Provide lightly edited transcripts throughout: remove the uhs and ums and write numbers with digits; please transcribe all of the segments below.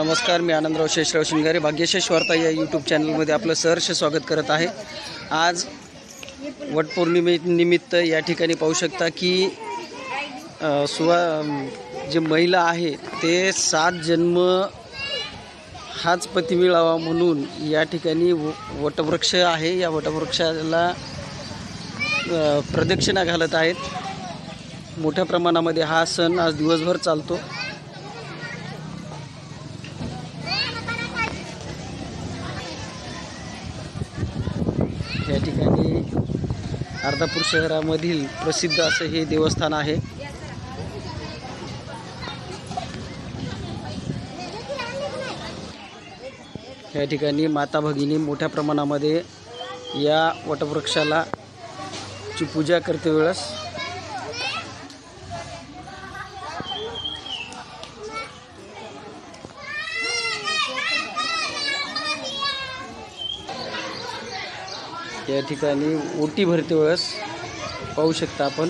नमस्कार, मी आनंदराव शेषराव शिंगारे भाग्यशेष वार्ता या यूट्यूब चॅनलमध्ये आपलं सहर्ष स्वागत करत आहे। आज वटपौर्णिमेनिमित्त या ठिकाणी पाहू शकता की जे महिला आहे ते 7 जन्म हाच पती मिळावा म्हणून या ठिकाणी वटवृक्ष आहे, या वटवृक्षाला प्रदक्षिणा घालत आहेत। मोठ्या प्रमाणामध्ये हा सण आज दिवसभर चालतो। या ठिकाणी अर्धापूर शहरामधील प्रसिद्ध असं हे देवस्थान आहे। या ठिकाणी माता भगिनी मोठ्या प्रमाणामध्ये या वटवृक्षाला ची पूजा करते वेळेस या ठिकाणी ओटी भरते वेळेस पाहू शकता आपण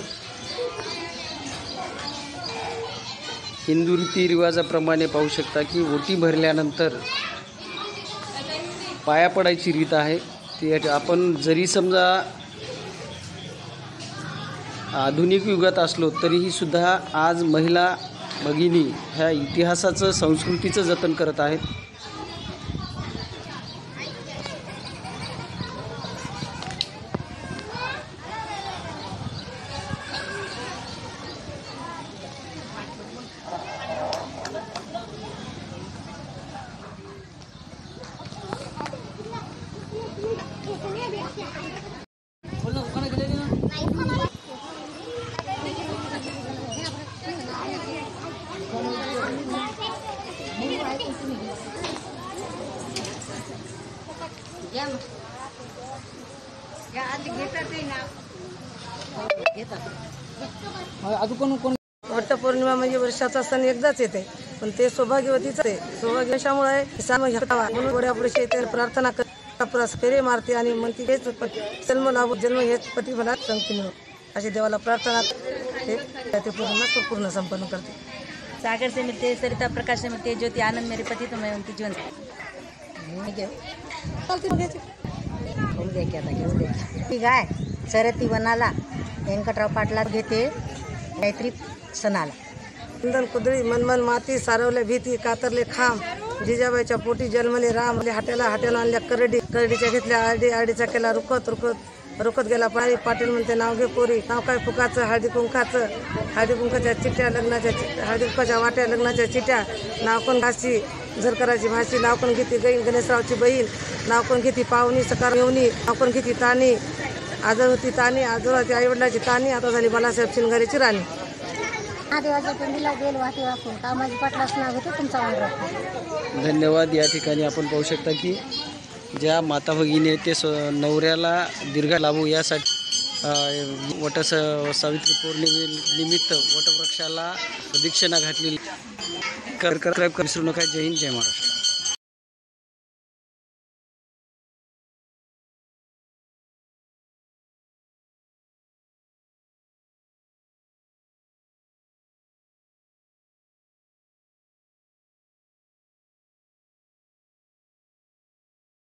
हिंदू रीतिरिवाजाप्रमाणे पाहू शकता की ओटी भरल्यानंतर पाया पडायची रीत आहे। ती आपण जरी समजा आधुनिक युगात असलो तरीही सुद्धा आज महिला भगिनी ह्या इतिहासाचं संस्कृतीचं जतन करत आहेत। वटपौर्णिमा म्हणजे वर्षाचा सण एकदाच येते, पण ते सौभाग्यवतीचं आहे। सौभाग्यामुळे म्हणून वड्यापुढे प्रार्थना करत फेरे मारते आणि म्हणते हेच जन्म लाभो, जन्म हेच पती मला संगती मिळो अशी देवाला प्रार्थना ते पूर्ण संपन्न करते। सागर से मिलते, सरिता प्रकाश से मिलते, ज्योति आनंद मेरे पति तो मैं उनकी जीवन गाय शर्यती वनाला व्यंकटराव पाटला घेते गायत्री सणाला। इंधन कुदळी मनमन माती सारवल्या भीती कातरले खांब, जिजाबाईच्या पोटी जन्मले राम, हाट्याला आणल्या करडीच्या घेतल्या आरडीचा केला रुकत गेला पाणी। पाटील म्हणते नाव घे पोरी, नाव काय फुकाचं हळदी कुंकाच्या चिट्ट्या लग्नाच्या, हळदी कुंकाच्या वाट्या लग्नाच्या चिट्ट्या, नाव कोण घासी झरकराची भाषी, नाव कोण घेती गईन गणेशरावची बहीण, नाव कोण घेती पाहुणी सकार येऊनी, नाव कोण घेती ताणी आजर होती ताणी, आजर होती आईवडिलाची ताणी, आता झाली बालासाहेब शिंगारेची राणी। महादेवाच्या पिंडीला गेल वाटी वाकून कामाची पाटलाच नाव घेते तुमचा वांडरा। धन्यवाद। या ठिकाणी आपण पाहू शकता की ज्या माता भगिनी ते नवऱ्याला दीर्घ लाभो यासाठी सावित्री पौर्णिमेनिमित्त वटवृक्षाला प्रदक्षिणा घातलेली। सबस्क्राइब करा, विसरू नका। जय हिंद, जय महाराष्ट्र।